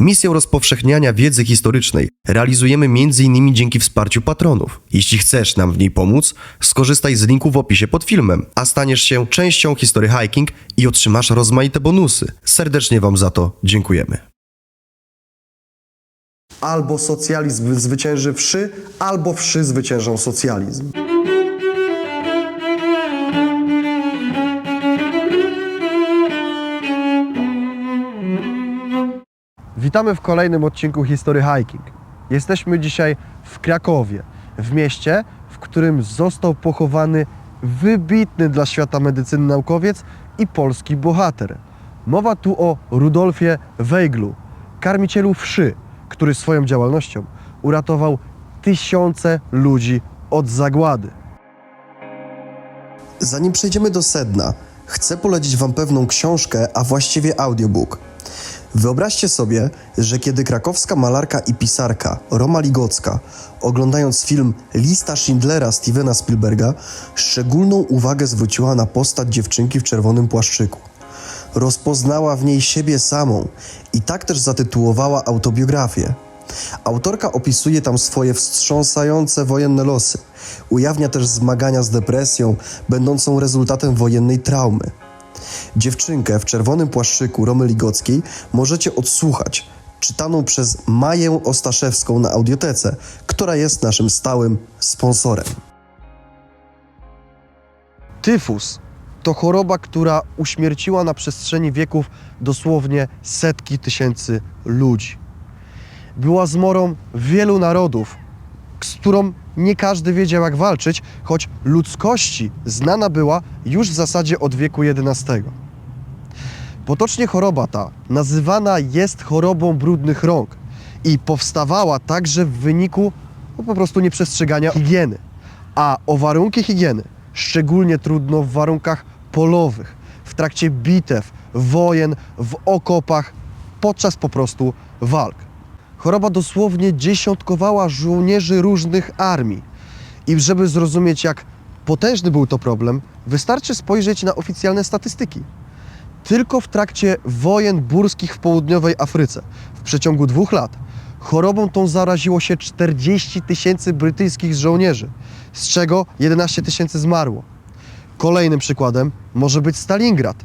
Misję rozpowszechniania wiedzy historycznej realizujemy m.in. dzięki wsparciu patronów. Jeśli chcesz nam w niej pomóc, skorzystaj z linku w opisie pod filmem, a staniesz się częścią History Hiking i otrzymasz rozmaite bonusy. Serdecznie Wam za to dziękujemy. Albo socjalizm zwycięży wszy, albo wszy zwyciężą socjalizm. Witamy w kolejnym odcinku History Hiking. Jesteśmy dzisiaj w Krakowie, w mieście, w którym został pochowany wybitny dla świata medycyny naukowiec i polski bohater. Mowa tu o Rudolfie Weiglu, karmicielu wszy, który swoją działalnością uratował tysiące ludzi od zagłady. Zanim przejdziemy do sedna, chcę polecić Wam pewną książkę, a właściwie audiobook. Wyobraźcie sobie, że kiedy krakowska malarka i pisarka Roma Ligocka, oglądając film Lista Schindlera Stevena Spielberga, szczególną uwagę zwróciła na postać dziewczynki w czerwonym płaszczyku. Rozpoznała w niej siebie samą i tak też zatytułowała autobiografię. Autorka opisuje tam swoje wstrząsające wojenne losy. Ujawnia też zmagania z depresją, będącą rezultatem wojennej traumy. Dziewczynkę w czerwonym płaszczyku Romy Ligockiej możecie odsłuchać, czytaną przez Maję Ostaszewską na Audiotece, która jest naszym stałym sponsorem. Tyfus to choroba, która uśmierciła na przestrzeni wieków dosłownie setki tysięcy ludzi. Była zmorą wielu narodów, z którą nie każdy wiedział, jak walczyć, choć ludzkości znana była już w zasadzie od wieku XI. Potocznie choroba ta nazywana jest chorobą brudnych rąk i powstawała także w wyniku po prostu nieprzestrzegania higieny. A o warunki higieny szczególnie trudno w warunkach polowych, w trakcie bitew, wojen, w okopach, podczas po prostu walk. Choroba dosłownie dziesiątkowała żołnierzy różnych armii. I żeby zrozumieć, jak potężny był to problem, wystarczy spojrzeć na oficjalne statystyki. Tylko w trakcie wojen burskich w południowej Afryce w przeciągu 2 lat chorobą tą zaraziło się 40 000 brytyjskich żołnierzy, z czego 11 000 zmarło. Kolejnym przykładem może być Stalingrad.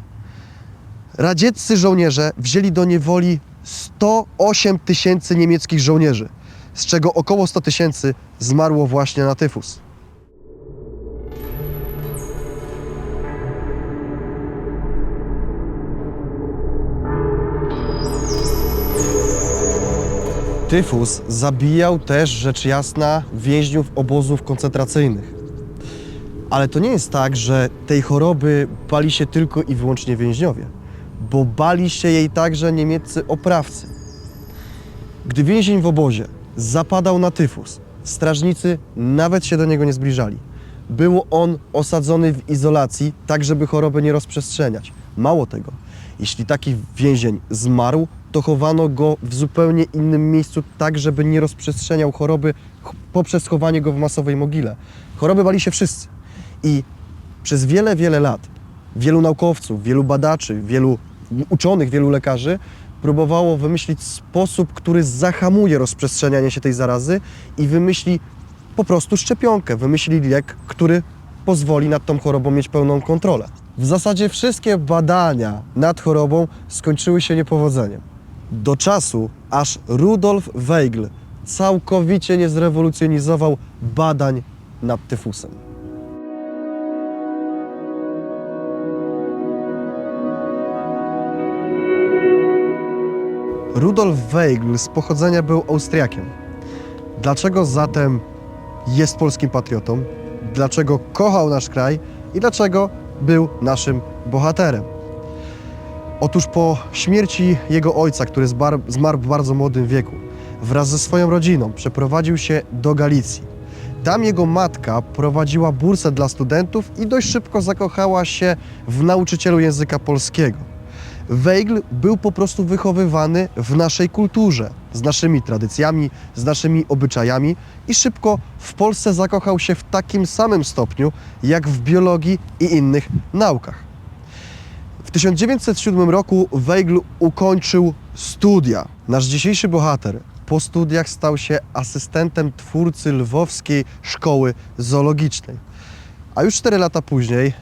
Radzieccy żołnierze wzięli do niewoli 108 000 niemieckich żołnierzy, z czego około 100 000 zmarło właśnie na tyfus. Tyfus zabijał też, rzecz jasna, więźniów obozów koncentracyjnych. Ale to nie jest tak, że tej choroby bali się tylko i wyłącznie więźniowie, bo bali się jej także niemieccy oprawcy. Gdy więzień w obozie zapadał na tyfus, strażnicy nawet się do niego nie zbliżali. Był on osadzony w izolacji, tak żeby chorobę nie rozprzestrzeniać. Mało tego, jeśli taki więzień zmarł, to chowano go w zupełnie innym miejscu, tak żeby nie rozprzestrzeniał choroby poprzez chowanie go w masowej mogile. Choroby bali się wszyscy. I przez wiele, wiele lat wielu naukowców, wielu badaczy, wielu uczonych, wielu lekarzy próbowało wymyślić sposób, który zahamuje rozprzestrzenianie się tej zarazy i wymyśli po prostu szczepionkę, wymyśli lek, który pozwoli nad tą chorobą mieć pełną kontrolę. W zasadzie wszystkie badania nad chorobą skończyły się niepowodzeniem. Do czasu, aż Rudolf Weigl całkowicie nie zrewolucjonizował badań nad tyfusem. Rudolf Weigl z pochodzenia był Austriakiem. Dlaczego zatem jest polskim patriotą? Dlaczego kochał nasz kraj? I dlaczego był naszym bohaterem? Otóż po śmierci jego ojca, który zmarł w bardzo młodym wieku, wraz ze swoją rodziną przeprowadził się do Galicji. Tam jego matka prowadziła bursę dla studentów i dość szybko zakochała się w nauczycielu języka polskiego. Weigl był po prostu wychowywany w naszej kulturze, z naszymi tradycjami, z naszymi obyczajami i szybko w Polsce zakochał się w takim samym stopniu jak w biologii i innych naukach. W 1907 roku Weigl ukończył Studia. Nasz dzisiejszy bohater po studiach stał się asystentem twórcy lwowskiej szkoły zoologicznej. A już 4 lata później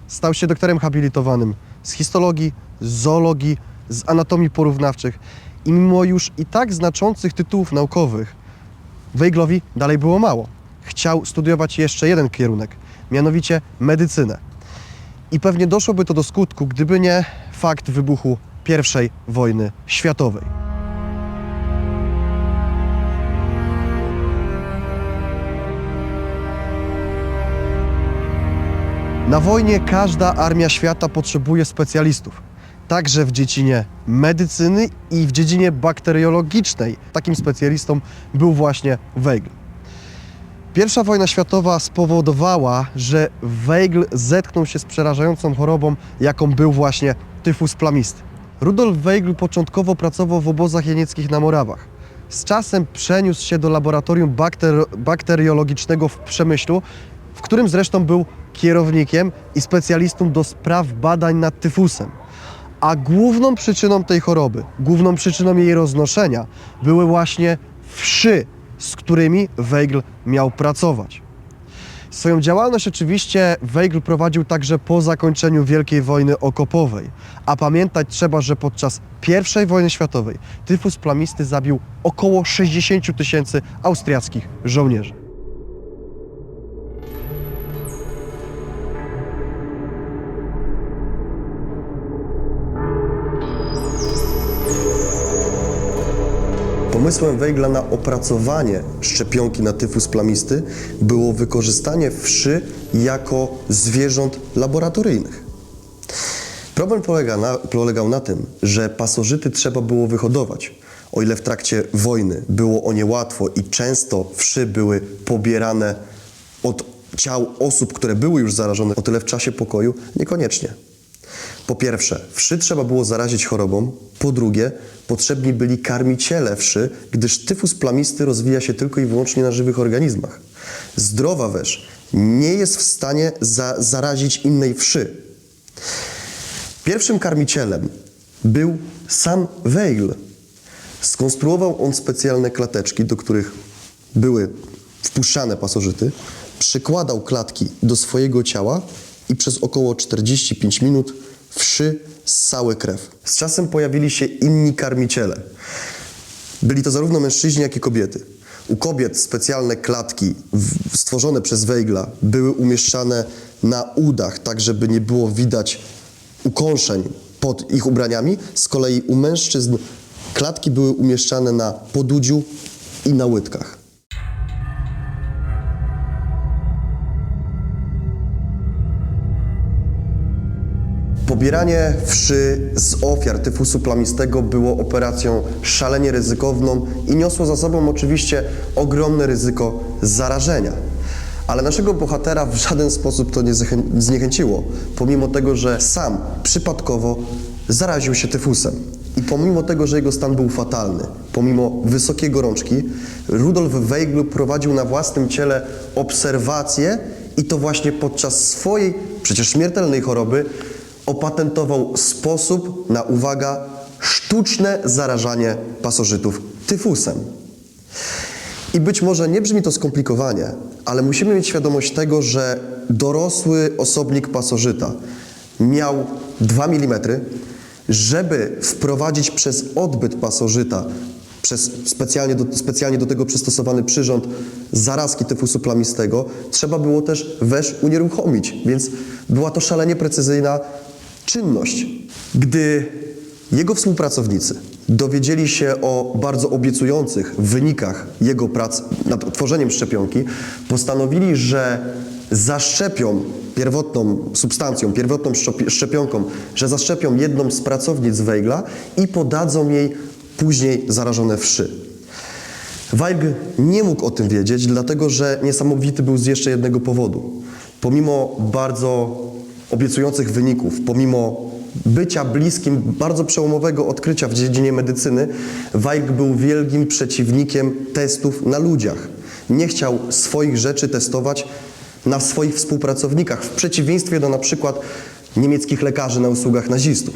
stał się doktorem habilitowanym z histologii, z zoologii, z anatomii porównawczych. I mimo już i tak znaczących tytułów naukowych, Weiglowi dalej było mało. Chciał studiować jeszcze jeden kierunek, mianowicie medycynę. I pewnie doszłoby to do skutku, gdyby nie fakt wybuchu I wojny światowej. Na wojnie każda armia świata potrzebuje specjalistów, także w dziedzinie medycyny i w dziedzinie bakteriologicznej. Takim specjalistą był właśnie Weigl. I wojna światowa spowodowała, że Weigl zetknął się z przerażającą chorobą, jaką był właśnie tyfus plamisty. Rudolf Weigl początkowo pracował w obozach jenieckich na Morawach. Z czasem przeniósł się do laboratorium bakteriologicznego w Przemyślu, w którym zresztą był kierownikiem i specjalistą do spraw badań nad tyfusem. A główną przyczyną tej choroby, główną przyczyną jej roznoszenia były właśnie wszy, z którymi Weigl miał pracować. Swoją działalność oczywiście Weigl prowadził także po zakończeniu Wielkiej Wojny Okopowej. A pamiętać trzeba, że podczas I wojny światowej tyfus plamisty zabił około 60 000 austriackich żołnierzy. Pomysłem Weigla na opracowanie szczepionki na tyfus plamisty było wykorzystanie wszy jako zwierząt laboratoryjnych. Problem polegał na tym, że pasożyty trzeba było wyhodować. O ile w trakcie wojny było o nie łatwo i często wszy były pobierane od ciał osób, które były już zarażone, o tyle w czasie pokoju niekoniecznie. Po pierwsze, wszy trzeba było zarazić chorobą. Po drugie, potrzebni byli karmiciele wszy, gdyż tyfus plamisty rozwija się tylko i wyłącznie na żywych organizmach. Zdrowa wesz nie jest w stanie zarazić innej wszy. Pierwszym karmicielem był sam Weigl. Skonstruował on specjalne klateczki, do których były wpuszczane pasożyty, przykładał klatki do swojego ciała i przez około 45 minut wszy ssały krew. Z czasem pojawili się inni karmiciele. Byli to zarówno mężczyźni, jak i kobiety. U kobiet specjalne klatki stworzone przez Weigla były umieszczane na udach, tak żeby nie było widać ukąszeń pod ich ubraniami. Z kolei u mężczyzn klatki były umieszczane na podudziu i na łydkach. Pobieranie wszy z ofiar tyfusu plamistego było operacją szalenie ryzykowną i niosło za sobą oczywiście ogromne ryzyko zarażenia. Ale naszego bohatera w żaden sposób to nie zniechęciło, pomimo tego, że sam przypadkowo zaraził się tyfusem. I pomimo tego, że jego stan był fatalny, pomimo wysokiej gorączki, Rudolf Weigl prowadził na własnym ciele obserwacje i to właśnie podczas swojej, przecież śmiertelnej choroby, opatentował sposób na, uwaga, sztuczne zarażanie pasożytów tyfusem. I być może nie brzmi to skomplikowanie, ale musimy mieć świadomość tego, że dorosły osobnik pasożyta miał 2 mm, żeby wprowadzić przez odbyt pasożyta, przez specjalnie do tego przystosowany przyrząd zarazki tyfusu plamistego, trzeba było też wesz unieruchomić, więc była to szalenie precyzyjna czynność. Gdy jego współpracownicy dowiedzieli się o bardzo obiecujących wynikach jego prac nad tworzeniem szczepionki, postanowili, że zaszczepią pierwotną substancją, pierwotną szczepionką, że zaszczepią jedną z pracownic Weigla i podadzą jej później zarażone wszy. Weigl nie mógł o tym wiedzieć, dlatego że niesamowity był z jeszcze jednego powodu. Pomimo bardzo obiecujących wyników, pomimo bycia bliskim bardzo przełomowego odkrycia w dziedzinie medycyny, Weigl był wielkim przeciwnikiem testów na ludziach. Nie chciał swoich rzeczy testować na swoich współpracownikach, w przeciwieństwie do na przykład niemieckich lekarzy na usługach nazistów.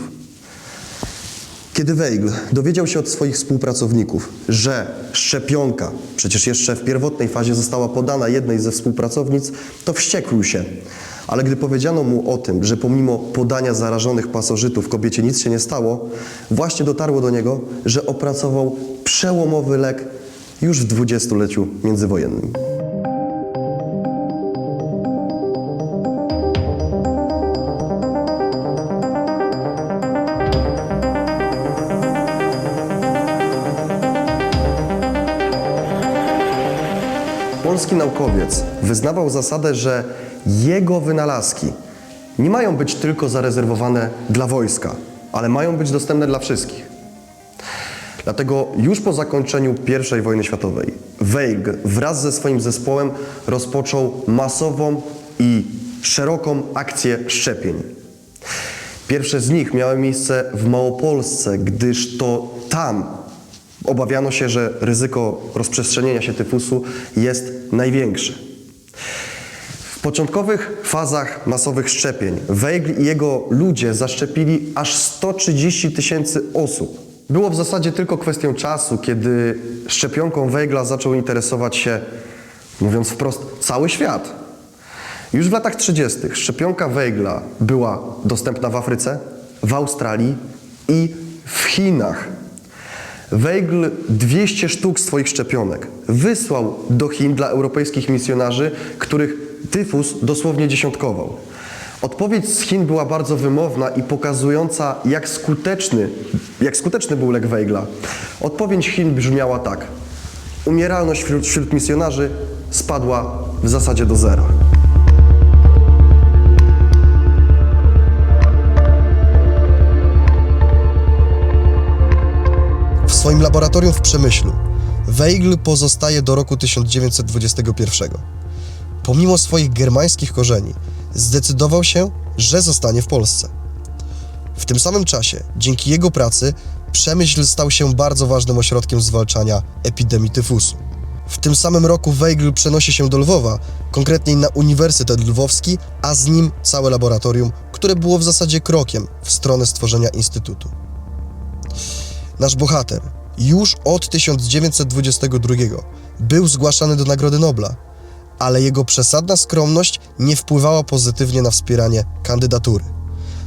Kiedy Weigl dowiedział się od swoich współpracowników, że szczepionka, przecież jeszcze w pierwotnej fazie została podana jednej ze współpracownic, to wściekł się. Ale gdy powiedziano mu o tym, że pomimo podania zarażonych pasożytów kobiecie nic się nie stało, właśnie dotarło do niego, że opracował przełomowy lek już w dwudziestoleciu międzywojennym. Polski naukowiec wyznawał zasadę, że jego wynalazki nie mają być tylko zarezerwowane dla wojska, ale mają być dostępne dla wszystkich. Dlatego już po zakończeniu I wojny światowej Weigl wraz ze swoim zespołem rozpoczął masową i szeroką akcję szczepień. Pierwsze z nich miały miejsce w Małopolsce, gdyż to tam obawiano się, że ryzyko rozprzestrzenienia się tyfusu jest największe. W początkowych fazach masowych szczepień Weigl i jego ludzie zaszczepili aż 130 000 osób. Było w zasadzie tylko kwestią czasu, kiedy szczepionką Weigla zaczął interesować się, mówiąc wprost, cały świat. Już w latach 30. szczepionka Weigla była dostępna w Afryce, w Australii i w Chinach. Weigl 200 sztuk swoich szczepionek wysłał do Chin dla europejskich misjonarzy, których tyfus dosłownie dziesiątkował. Odpowiedź z Chin była bardzo wymowna i pokazująca, jak skuteczny był lek Weigla. Odpowiedź Chin brzmiała tak. Umieralność wśród misjonarzy spadła w zasadzie do zera. W swoim laboratorium w Przemyślu Weigl pozostaje do roku 1921. Pomimo swoich germańskich korzeni zdecydował się, że zostanie w Polsce. W tym samym czasie, dzięki jego pracy, Przemyśl stał się bardzo ważnym ośrodkiem zwalczania epidemii tyfusu. W tym samym roku Weigl przenosi się do Lwowa, konkretniej na Uniwersytet Lwowski, a z nim całe laboratorium, które było w zasadzie krokiem w stronę stworzenia instytutu. Nasz bohater już od 1922 był zgłaszany do Nagrody Nobla, ale jego przesadna skromność nie wpływała pozytywnie na wspieranie kandydatury.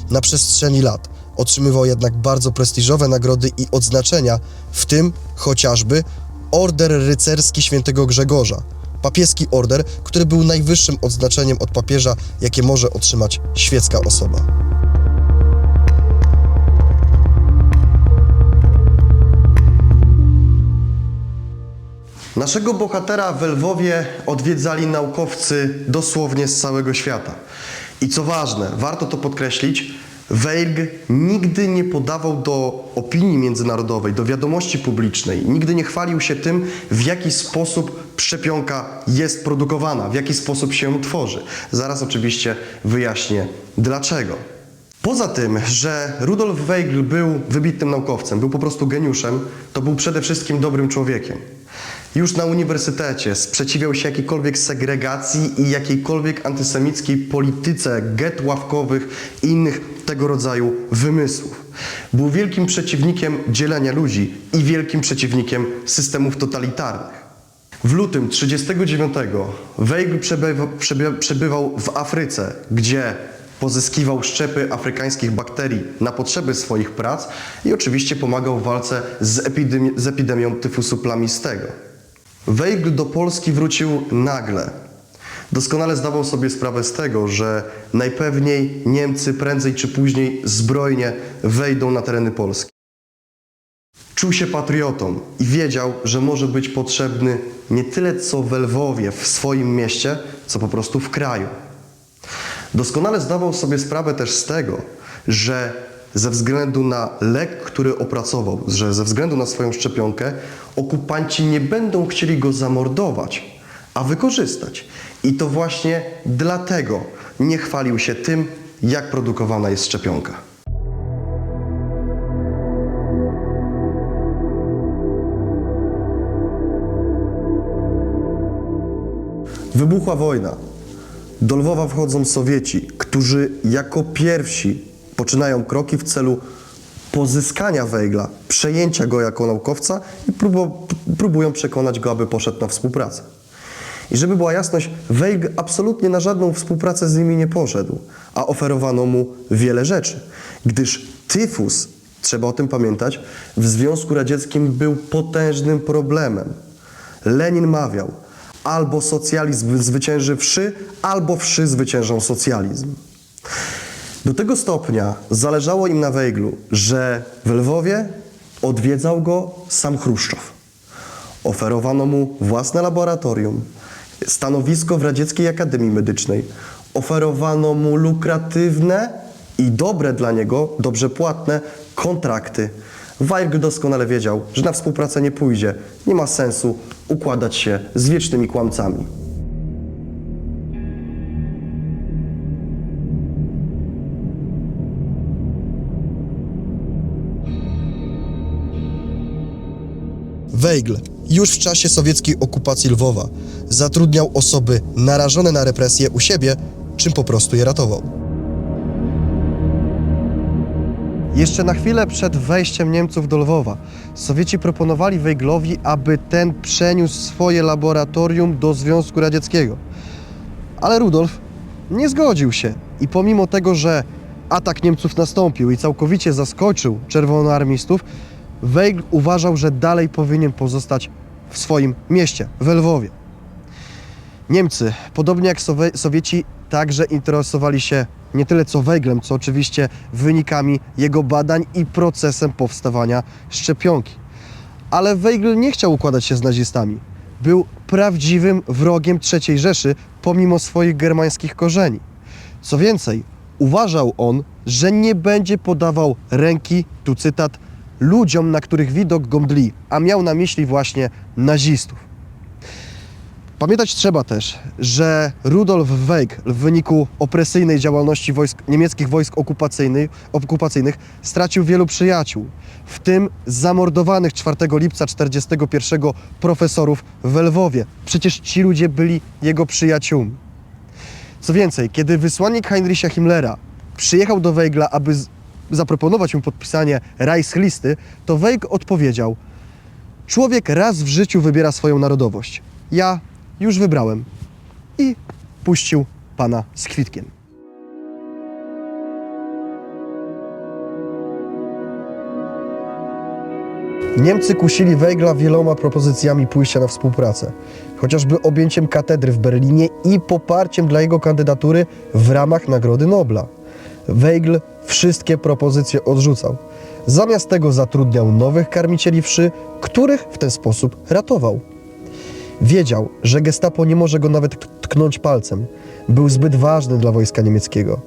Na przestrzeni lat otrzymywał jednak bardzo prestiżowe nagrody i odznaczenia, w tym chociażby Order Rycerski Świętego Grzegorza, papieski order, który był najwyższym odznaczeniem od papieża, jakie może otrzymać świecka osoba. Naszego bohatera w Lwowie odwiedzali naukowcy dosłownie z całego świata. I co ważne, warto to podkreślić, Weigl nigdy nie podawał do opinii międzynarodowej, do wiadomości publicznej, nigdy nie chwalił się tym, w jaki sposób szczepionka jest produkowana, w jaki sposób się tworzy. Zaraz oczywiście wyjaśnię dlaczego. Poza tym, że Rudolf Weigl był wybitnym naukowcem, był po prostu geniuszem, to był przede wszystkim dobrym człowiekiem. Już na uniwersytecie sprzeciwiał się jakiejkolwiek segregacji i jakiejkolwiek antysemickiej polityce get ławkowych i innych tego rodzaju wymysłów. Był wielkim przeciwnikiem dzielenia ludzi i wielkim przeciwnikiem systemów totalitarnych. W lutym 1939 Weigl przebywał w Afryce, gdzie pozyskiwał szczepy afrykańskich bakterii na potrzeby swoich prac i oczywiście pomagał w walce z epidemią tyfusu plamistego. Weigl do Polski wrócił nagle. Doskonale zdawał sobie sprawę z tego, że najpewniej Niemcy prędzej czy później zbrojnie wejdą na tereny Polski. Czuł się patriotą i wiedział, że może być potrzebny nie tyle co w Lwowie, w swoim mieście, co po prostu w kraju. Doskonale zdawał sobie sprawę też z tego, że ze względu na lek, który opracował, że ze względu na swoją szczepionkę, okupanci nie będą chcieli go zamordować, a wykorzystać. I to właśnie dlatego nie chwalił się tym, jak produkowana jest szczepionka. Wybuchła wojna. Do Lwowa wchodzą Sowieci, którzy jako pierwsi poczynają kroki w celu pozyskania Weigla, przejęcia go jako naukowca i próbują przekonać go, aby poszedł na współpracę. I żeby była jasność, Weigl absolutnie na żadną współpracę z nimi nie poszedł, a oferowano mu wiele rzeczy, gdyż tyfus, trzeba o tym pamiętać, w Związku Radzieckim był potężnym problemem. Lenin mawiał, albo socjalizm zwycięży wszy, albo wszy zwyciężą socjalizm. Do tego stopnia zależało im na Weiglu, że w Lwowie odwiedzał go sam Chruszczow. Oferowano mu własne laboratorium, stanowisko w Radzieckiej Akademii Medycznej. Oferowano mu lukratywne i dobre dla niego, dobrze płatne kontrakty. Weigl doskonale wiedział, że na współpracę nie pójdzie. Nie ma sensu układać się z wiecznymi kłamcami. Weigl już w czasie sowieckiej okupacji Lwowa zatrudniał osoby narażone na represje u siebie, czym po prostu je ratował. Jeszcze na chwilę przed wejściem Niemców do Lwowa Sowieci proponowali Weiglowi, aby ten przeniósł swoje laboratorium do Związku Radzieckiego. Ale Rudolf nie zgodził się i pomimo tego, że atak Niemców nastąpił i całkowicie zaskoczył czerwonoarmistów, Weigl uważał, że dalej powinien pozostać w swoim mieście, w Lwowie. Niemcy, podobnie jak Sowieci, także interesowali się nie tyle co Weiglem, co oczywiście wynikami jego badań i procesem powstawania szczepionki. Ale Weigl nie chciał układać się z nazistami. Był prawdziwym wrogiem III Rzeszy, pomimo swoich germańskich korzeni. Co więcej, uważał on, że nie będzie podawał ręki, tu cytat, ludziom, na których widok go mdli, a miał na myśli właśnie nazistów. Pamiętać trzeba też, że Rudolf Weigl w wyniku opresyjnej działalności niemieckich wojsk okupacyjnych stracił wielu przyjaciół, w tym zamordowanych 4 lipca 1941 profesorów w Lwowie. Przecież ci ludzie byli jego przyjaciółmi. Co więcej, kiedy wysłannik Heinricha Himmlera przyjechał do Weigla, aby zaproponować mu podpisanie Reichslisty, to Weigl odpowiedział: człowiek raz w życiu wybiera swoją narodowość. Ja już wybrałem. I puścił pana z kwitkiem. Niemcy kusili Weigla wieloma propozycjami pójścia na współpracę, chociażby objęciem katedry w Berlinie i poparciem dla jego kandydatury w ramach Nagrody Nobla. Weigl wszystkie propozycje odrzucał. Zamiast tego zatrudniał nowych karmicieli wszy, których w ten sposób ratował. Wiedział, że gestapo nie może go nawet tknąć palcem. Był zbyt ważny dla wojska niemieckiego.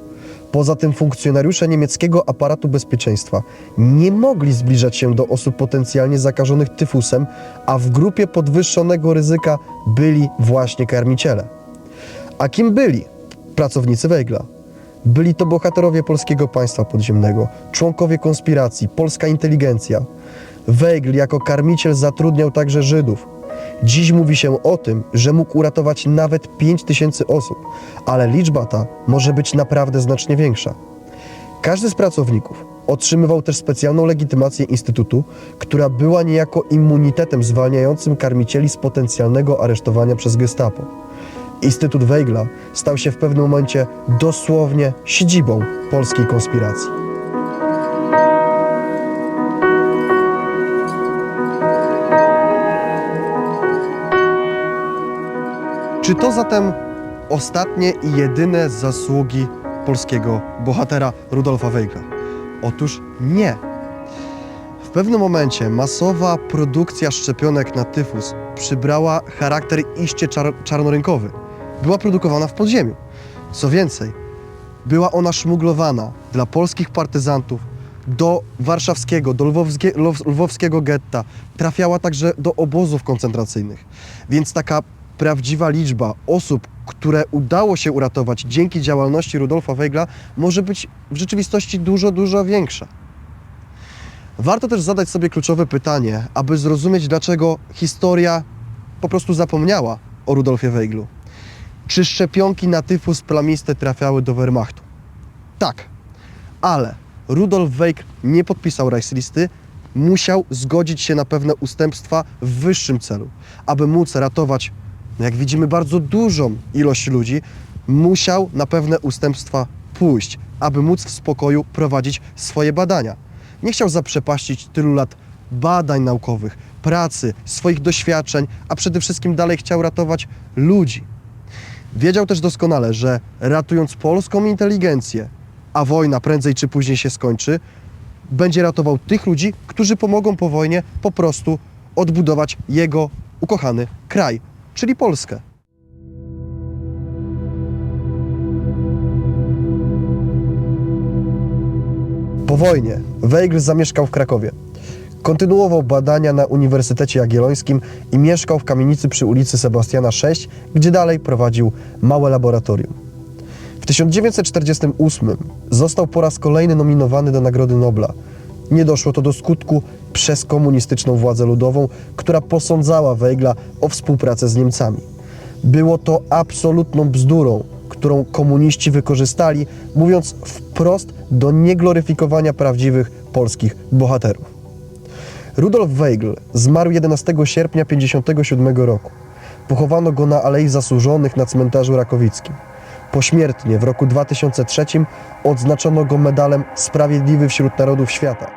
Poza tym funkcjonariusze niemieckiego aparatu bezpieczeństwa nie mogli zbliżać się do osób potencjalnie zakażonych tyfusem, a w grupie podwyższonego ryzyka byli właśnie karmiciele. A kim byli pracownicy Weigla? Byli to bohaterowie polskiego państwa podziemnego, członkowie konspiracji, polska inteligencja. Weigl jako karmiciel zatrudniał także Żydów. Dziś mówi się o tym, że mógł uratować nawet 5000 osób, ale liczba ta może być naprawdę znacznie większa. Każdy z pracowników otrzymywał też specjalną legitymację Instytutu, która była niejako immunitetem zwalniającym karmicieli z potencjalnego aresztowania przez gestapo. Instytut Weigla stał się w pewnym momencie dosłownie siedzibą polskiej konspiracji. Czy to zatem ostatnie i jedyne zasługi polskiego bohatera Rudolfa Weigla? Otóż nie. W pewnym momencie masowa produkcja szczepionek na tyfus przybrała charakter iście czarnorynkowy. Była produkowana w podziemiu. Co więcej, była ona szmuglowana dla polskich partyzantów do warszawskiego, do lwowskiego getta. Trafiała także do obozów koncentracyjnych. Więc taka prawdziwa liczba osób, które udało się uratować dzięki działalności Rudolfa Weigla, może być w rzeczywistości dużo większa. Warto też zadać sobie kluczowe pytanie, aby zrozumieć, dlaczego historia po prostu zapomniała o Rudolfie Weiglu. Czy szczepionki na tyfus plamisty trafiały do Wehrmachtu? Tak, ale Rudolf Weigl nie podpisał Reichslisty, musiał zgodzić się na pewne ustępstwa w wyższym celu. Aby móc ratować, jak widzimy, bardzo dużą ilość ludzi, musiał na pewne ustępstwa pójść, aby móc w spokoju prowadzić swoje badania. Nie chciał zaprzepaścić tylu lat badań naukowych, pracy, swoich doświadczeń, a przede wszystkim dalej chciał ratować ludzi. Wiedział też doskonale, że ratując polską inteligencję, a wojna prędzej czy później się skończy, będzie ratował tych ludzi, którzy pomogą po wojnie po prostu odbudować jego ukochany kraj, czyli Polskę. Po wojnie Weigl zamieszkał w Krakowie. Kontynuował badania na Uniwersytecie Jagiellońskim i mieszkał w kamienicy przy ulicy Sebastiana 6, gdzie dalej prowadził małe laboratorium. W 1948 został po raz kolejny nominowany do Nagrody Nobla. Nie doszło to do skutku przez komunistyczną władzę ludową, która posądzała Weigla o współpracę z Niemcami. Było to absolutną bzdurą, którą komuniści wykorzystali, mówiąc wprost do niegloryfikowania prawdziwych polskich bohaterów. Rudolf Weigl zmarł 11 sierpnia 1957 roku. Pochowano go na Alei Zasłużonych na cmentarzu rakowickim. Pośmiertnie w roku 2003 odznaczono go medalem Sprawiedliwy wśród Narodów Świata.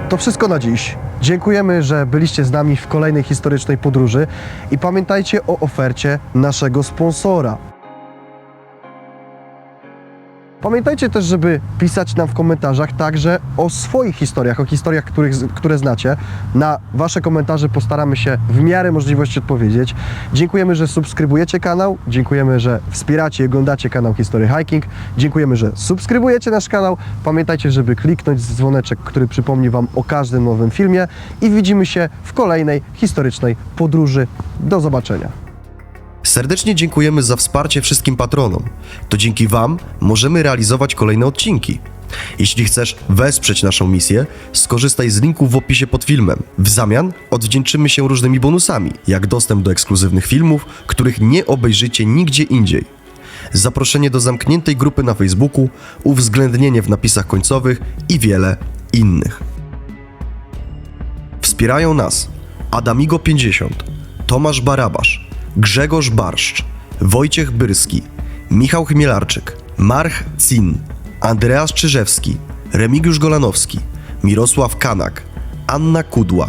To wszystko na dziś. Dziękujemy, że byliście z nami w kolejnej historycznej podróży i pamiętajcie o ofercie naszego sponsora. Pamiętajcie też, żeby pisać nam w komentarzach także o swoich historiach, o historiach, które znacie. Na Wasze komentarze postaramy się w miarę możliwości odpowiedzieć. Dziękujemy, że subskrybujecie kanał, dziękujemy, że wspieracie i oglądacie kanał History Hiking, dziękujemy, że subskrybujecie nasz kanał. Pamiętajcie, żeby kliknąć w dzwoneczek, który przypomni Wam o każdym nowym filmie i widzimy się w kolejnej historycznej podróży. Do zobaczenia. Serdecznie dziękujemy za wsparcie wszystkim patronom. To dzięki Wam możemy realizować kolejne odcinki. Jeśli chcesz wesprzeć naszą misję, skorzystaj z linku w opisie pod filmem. W zamian odwdzięczymy się różnymi bonusami, jak dostęp do ekskluzywnych filmów, których nie obejrzycie nigdzie indziej, zaproszenie do zamkniętej grupy na Facebooku, uwzględnienie w napisach końcowych i wiele innych. Wspierają nas Adamigo 50, Tomasz Barabasz, Grzegorz Barszcz, Wojciech Byrski, Michał Chmielarczyk, March Cin, Andreas Czyżewski, Remigiusz Golanowski, Mirosław Kanak, Anna Kudła,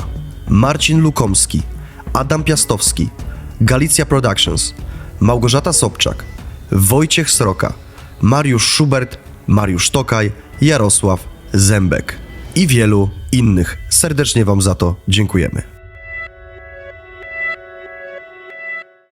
Marcin Lukomski, Adam Piastowski, Galicja Productions, Małgorzata Sobczak, Wojciech Sroka, Mariusz Schubert, Mariusz Tokaj, Jarosław Zębek i wielu innych. Serdecznie Wam za to dziękujemy.